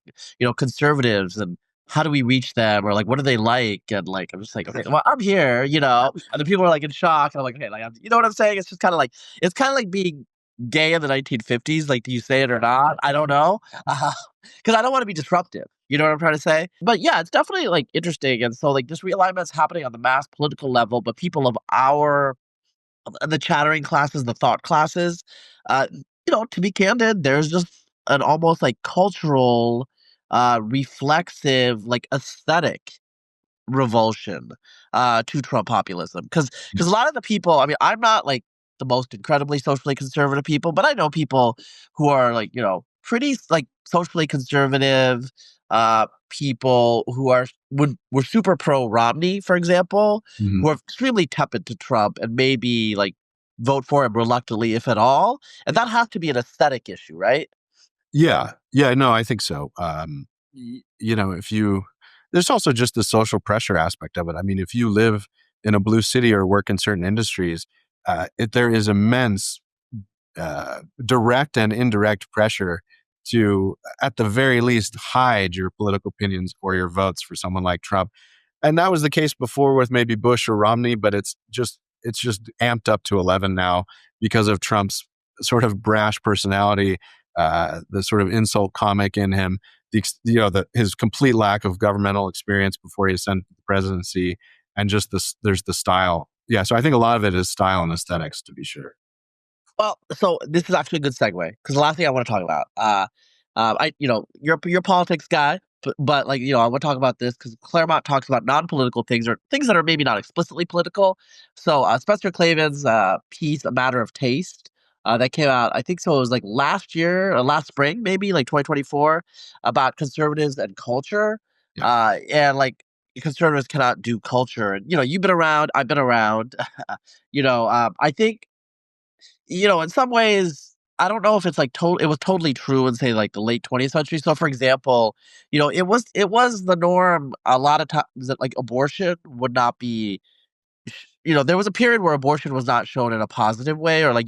conservatives and how do we reach them, or like, what are they like? And like, I'm just like, okay, well, I'm here, and the people are like in shock. And I'm like, okay, like, you know what I'm saying? It's just kind of like being gay in the 1950s. Like, do you say it or not? I don't know. Because I don't want to be disruptive. You know what I'm trying to say? But yeah, it's definitely like interesting. And so like this realignment is happening on the mass political level, but people of the chattering classes, the thought classes, to be candid, there's just an almost like cultural, reflexive, like aesthetic revulsion to Trump populism. Because a lot of the people, I mean, I'm not like the most incredibly socially conservative people, but I know people who are like, pretty like socially conservative people who were super pro Romney, for example, Mhm. who are extremely tepid to Trump and maybe like vote for him reluctantly, if at all. And that has to be an aesthetic issue, right? Yeah. No, I think so. There's also just the social pressure aspect of it. I mean, if you live in a blue city or work in certain industries, there is immense direct and indirect pressure to, at the very least, hide your political opinions or your votes for someone like Trump. And that was the case before with maybe Bush or Romney, but it's just amped up to 11 now because of Trump's sort of brash personality, the sort of insult comic in him, his complete lack of governmental experience before he ascended to the presidency, and just there's the style. Yeah, so I think a lot of it is style and aesthetics, to be sure. Well, so this is actually a good segue because the last thing I want to talk about, you're a politics guy, but like, I want to talk about this because Claremont talks about non-political things or things that are maybe not explicitly political. So Spencer Klavin's piece, A Matter of Taste, that came out, I think so it was like last year or last spring, maybe like 2024, about conservatives and culture. Yeah. And like conservatives cannot do culture. And, you've been around, I've been around. I think in some ways, I don't know if it's like it was totally true in say like the late 20th century. So for example, it was the norm a lot of times that like abortion would not be there was a period where abortion was not shown in a positive way, or like,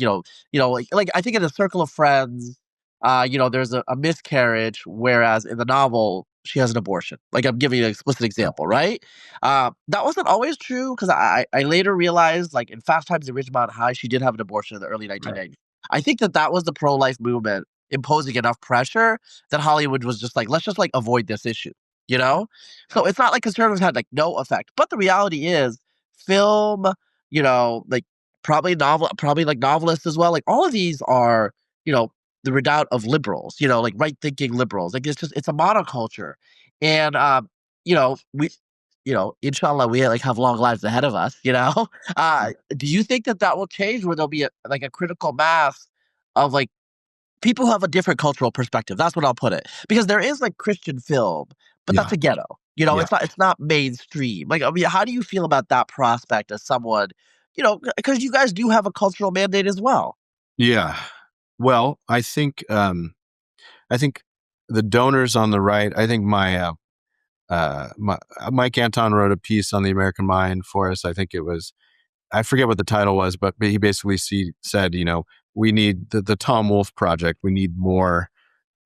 like I think in a circle of friends, there's a miscarriage, whereas in the novel, she has an abortion. Like I'm giving you an explicit example, right? That wasn't always true because I later realized, like in Fast Times at Ridgemont High, she did have an abortion in the early 1990s. I think that was the pro-life movement imposing enough pressure that Hollywood was just like, let's just like avoid this issue, you know? So it's not like conservatives had like no effect. But the reality is, film, like probably like novelists as well. Like all of these are, the redoubt of liberals, like right thinking liberals. Like it's a monoculture. And we inshallah we like have long lives ahead of us, do you think that will change where there'll be a critical mass of like people who have a different cultural perspective? That's what I'll put it. Because there is like Christian film, but that's a ghetto. Yeah. It's not mainstream. Like, I mean, how do you feel about that prospect as someone, because you guys do have a cultural mandate as well. Yeah. Well, I think the donors on the right, I think Mike Anton wrote a piece on the American Mind for us. I think it was, I forget what the title was, but he basically said, we need the Tom Wolfe project. We need more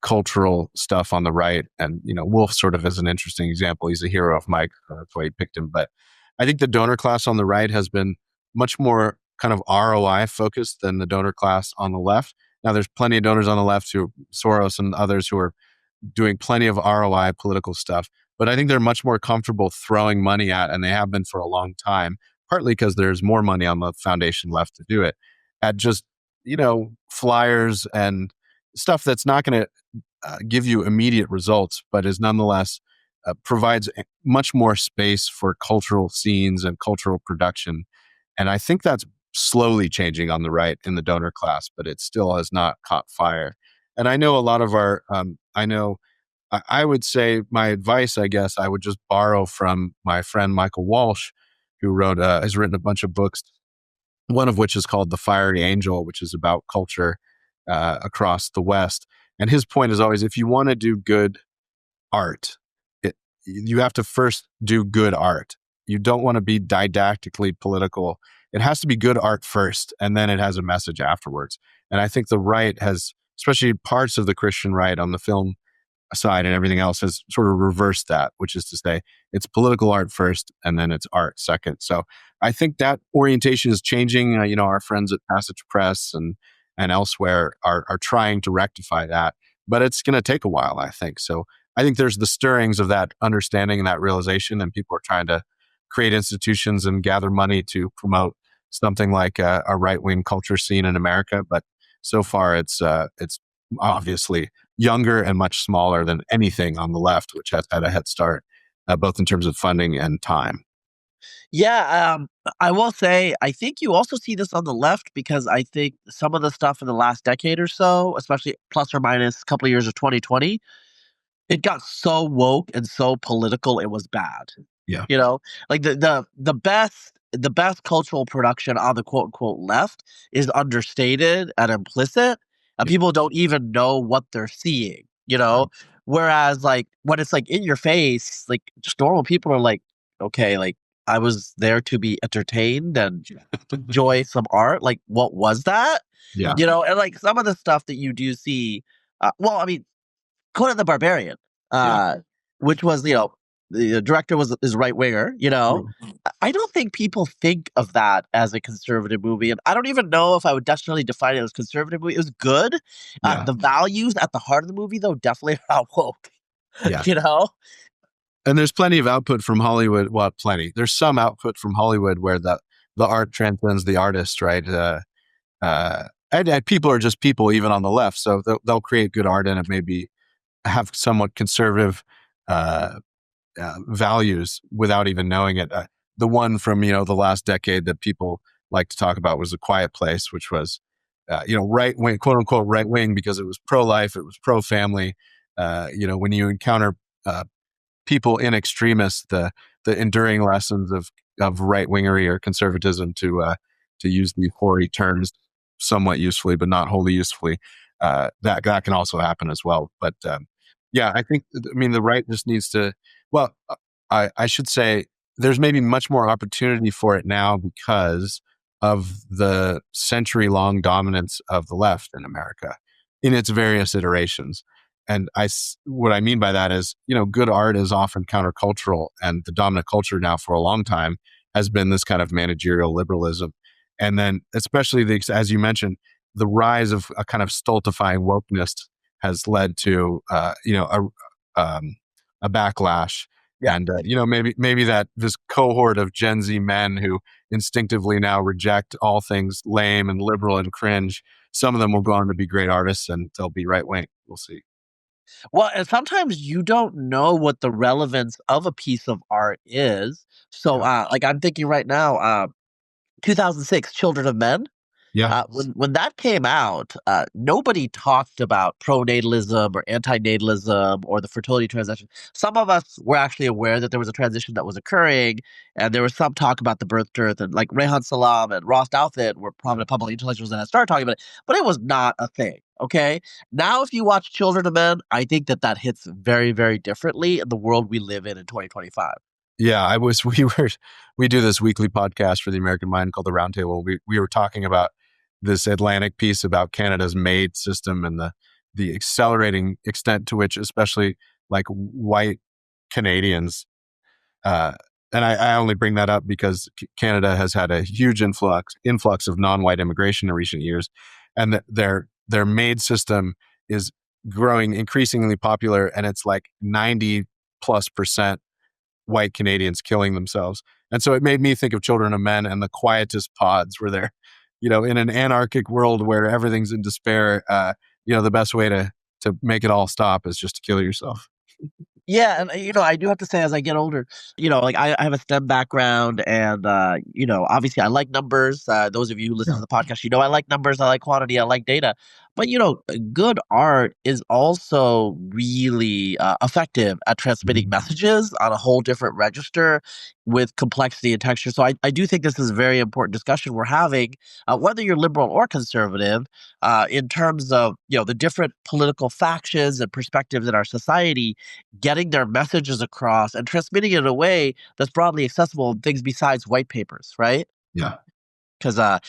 cultural stuff on the right. And, Wolfe sort of is an interesting example. He's a hero of Mike. That's why he picked him. But I think the donor class on the right has been much more kind of ROI focused than the donor class on the left. Now, there's plenty of donors on the left Soros and others who are doing plenty of ROI political stuff. But I think they're much more comfortable throwing money at, and they have been for a long time, partly because there's more money on the foundation left to do it, at just, flyers and stuff that's not going to give you immediate results, but is nonetheless provides much more space for cultural scenes and cultural production. And I think that's slowly changing on the right in the donor class, but it still has not caught fire. And I know a lot of I would say my advice, I guess, I would just borrow from my friend Michael Walsh, who has written a bunch of books, one of which is called The Fiery Angel, which is about culture across the West. And his point is always, if you want to do good art, you have to first do good art. You don't want to be didactically political. It has to be good art first, and then it has a message afterwards. And I think the right has, especially parts of the Christian right on the film side and everything else, has sort of reversed that, which is to say it's political art first and then it's art second. So I think that orientation is changing. Our friends at Passage Press and elsewhere are trying to rectify that, but it's going to take a while, I think. So I think there's the stirrings of that understanding and that realization, and people are trying to create institutions and gather money to promote something like a right-wing culture scene in America. But so far it's obviously younger and much smaller than anything on the left, which has had a head start, both in terms of funding and time. Yeah, I will say, I think you also see this on the left because I think some of the stuff in the last decade or so, especially plus or minus a couple of years of 2020, it got so woke and so political, it was bad. Yeah. Like the best cultural production on the quote unquote left is understated and implicit, and people don't even know what they're seeing, Whereas like when it's like in your face, like just normal people are like, okay, like I was there to be entertained and enjoy some art. Like, what was that? Yeah. And like some of the stuff that you do see, well, I mean, Conan the Barbarian, Yeah. which was, the director is right winger, I don't think people think of that as a conservative movie. And I don't even know if I would necessarily define it as conservative movie. It was good. Yeah. The values at the heart of the movie, though, definitely are woke, Yeah. And there's plenty of output from Hollywood. Well, plenty. There's some output from Hollywood where the art transcends the artist, right? And people are just people, even on the left. So they'll create good art and it maybe have somewhat conservative values without even knowing it. The one from the last decade that people like to talk about was A Quiet Place, which was right wing, quote unquote right wing, because it was pro life, it was pro family. When you encounter people in extremis, the enduring lessons of right wingery or conservatism, to use the hoary terms somewhat usefully but not wholly usefully, that can also happen as well. But I think the right just needs to. Well, I should say there's maybe much more opportunity for it now because of the century-long dominance of the left in America in its various iterations. And what I mean by that is, good art is often countercultural, and the dominant culture now for a long time has been this kind of managerial liberalism. And then, especially as you mentioned, the rise of a kind of stultifying wokeness has led to, a backlash. Yeah. And, maybe that this cohort of Gen Z men who instinctively now reject all things lame and liberal and cringe, some of them will go on to be great artists and they'll be right wing. We'll see. Well, and sometimes you don't know what the relevance of a piece of art is. So, like I'm thinking right now, 2006, Children of Men. Yeah. When that came out, nobody talked about pronatalism or antinatalism or the fertility transition. Some of us were actually aware that there was a transition that was occurring, and there was some talk about the birth dearth, and like Rehan Salam and Ross Douthat were prominent public intellectuals that had started talking about it, but it was not a thing. Okay, now if you watch Children of Men, I think that hits very, very differently in the world we live in 2025. Yeah, we do this weekly podcast for the American Mind called The Roundtable. We were talking about this Atlantic piece about Canada's MAID system and the accelerating extent to which, especially like white Canadians, and I only bring that up because Canada has had a huge influx of non-white immigration in recent years, and their MAID system is growing increasingly popular, and it's like 90+% white Canadians killing themselves. And so it made me think of Children of Men and the quietist pods where they're, in an anarchic world where everything's in despair, the best way to make it all stop is just to kill yourself. Yeah, and I do have to say, as I get older, like I have a STEM background, and obviously I like numbers. Those of you who listen to the podcast, I like numbers, I like quantity, I like data. But good art is also really effective at transmitting messages on a whole different register with complexity and texture. So I do think this is a very important discussion we're having, whether you're liberal or conservative, in terms of the different political factions and perspectives in our society, getting their messages across and transmitting it in a way that's broadly accessible in things besides white papers, right? Yeah. Because I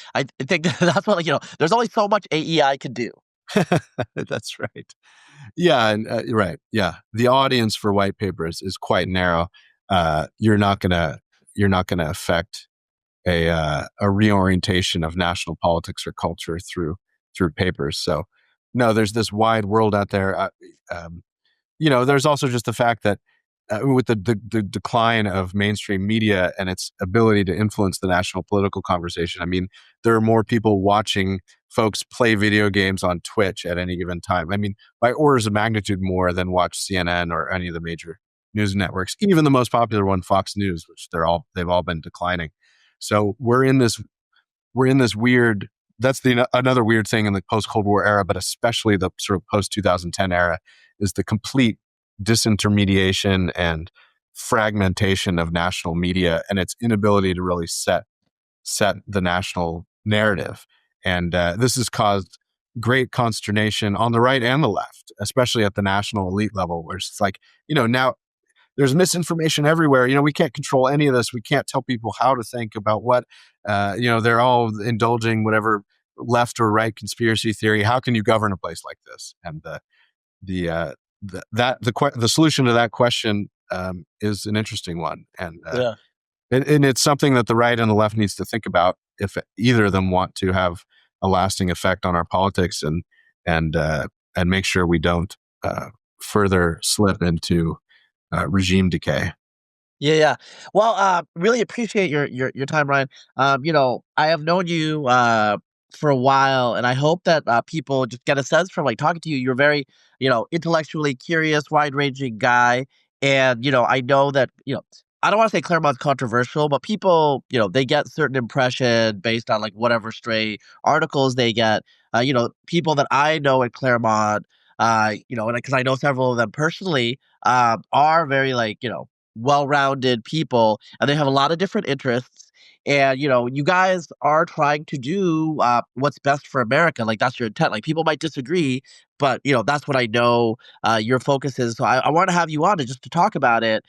think that's what, there's only so much AEI can do. That's right. Yeah, and right. Yeah, the audience for white papers is quite narrow. You're not gonna affect a reorientation of national politics or culture through papers. So, no, there's this wide world out there. There's also just the fact that with the decline of mainstream media and its ability to influence the national political conversation, there are more people watching folks play video games on Twitch at any given time. By orders of magnitude more than watch CNN or any of the major news networks, even the most popular one, Fox News, which they've all been declining. So we're in this weird. That's another weird thing in the post-Cold War era, but especially the sort of post-2010 era, is the complete disintermediation and fragmentation of national media and its inability to really set the national narrative. And this has caused great consternation on the right and the left, especially at the national elite level, where it's like, now there's misinformation everywhere. We can't control any of this. We can't tell people how to think about what, they're all indulging whatever left or right conspiracy theory. How can you govern a place like this? And the solution to that question is an interesting one. And it's something that the right and the left needs to think about if either of them want to have a lasting effect on our politics and make sure we don't further slip into regime decay. Yeah. Well, really appreciate your time, Ryan. I have known you for a while, and I hope that people just get a sense from like talking to you. You're very, intellectually curious, wide-ranging guy, and I know that I don't want to say Claremont's controversial, but people, they get certain impression based on like whatever stray articles they get. People that I know at Claremont, and because I know several of them personally, are very like well-rounded people, and they have a lot of different interests. And you guys are trying to do what's best for America. Like that's your intent. Like people might disagree, but that's what I know your focus is. So I want to have you on just to talk about it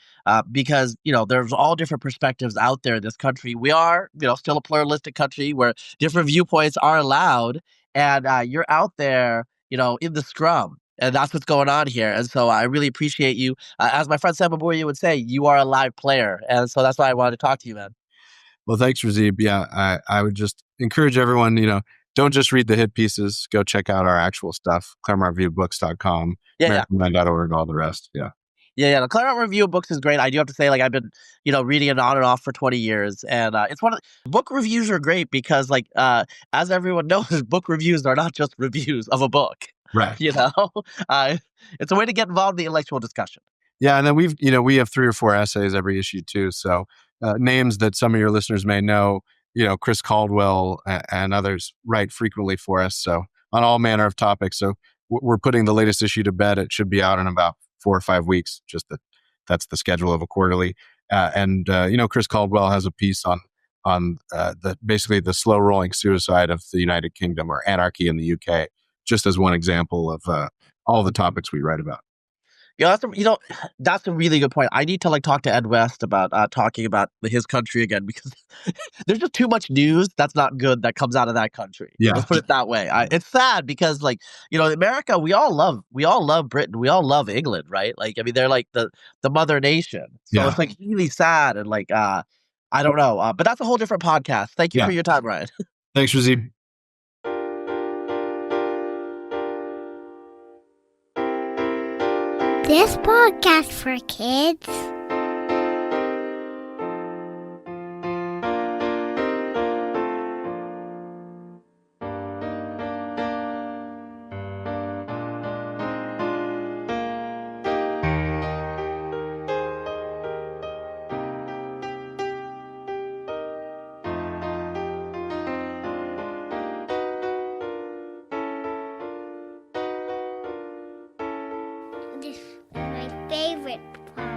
because there's all different perspectives out there in this country. We are still a pluralistic country where different viewpoints are allowed, and you're out there in the scrum. And that's what's going on here. And so I really appreciate you. As my friend Sam Abuya would say, you are a live player. And so that's why I wanted to talk to you, man. Well, thanks, Razib. Yeah, I would just encourage everyone, don't just read the hit pieces. Go check out our actual stuff, ClaremontReviewofBooks.com, AmericanMind.org, all the rest. Yeah. The Claremont Review of Books is great. I do have to say, like, I've been, reading it on and off for 20 years. And it's book reviews are great because, like, as everyone knows, book reviews are not just reviews of a book. Right. It's a way to get involved in the intellectual discussion. Yeah. And then we have 3 or 4 essays every issue too. So names that some of your listeners may know, Chris Caldwell and others write frequently for us. So on all manner of topics. So we're putting the latest issue to bed. It should be out in about 4 or 5 weeks. Just that's the schedule of a quarterly. Chris Caldwell has a piece on basically the slow rolling suicide of the United Kingdom or anarchy in the UK, just as one example of all the topics we write about. Yeah, that's a really good point. I need to talk to Ed West about talking about his country again because there's just too much news that's not good that comes out of that country. Yeah. Let's put it that way. It's sad because America, we all love Britain, we all love England, right? They're like the mother nation. So it's really sad and I don't know. But that's a whole different podcast. Thank you for your time, Ryan. Thanks, Razib. This podcast for kids. This is my favorite part.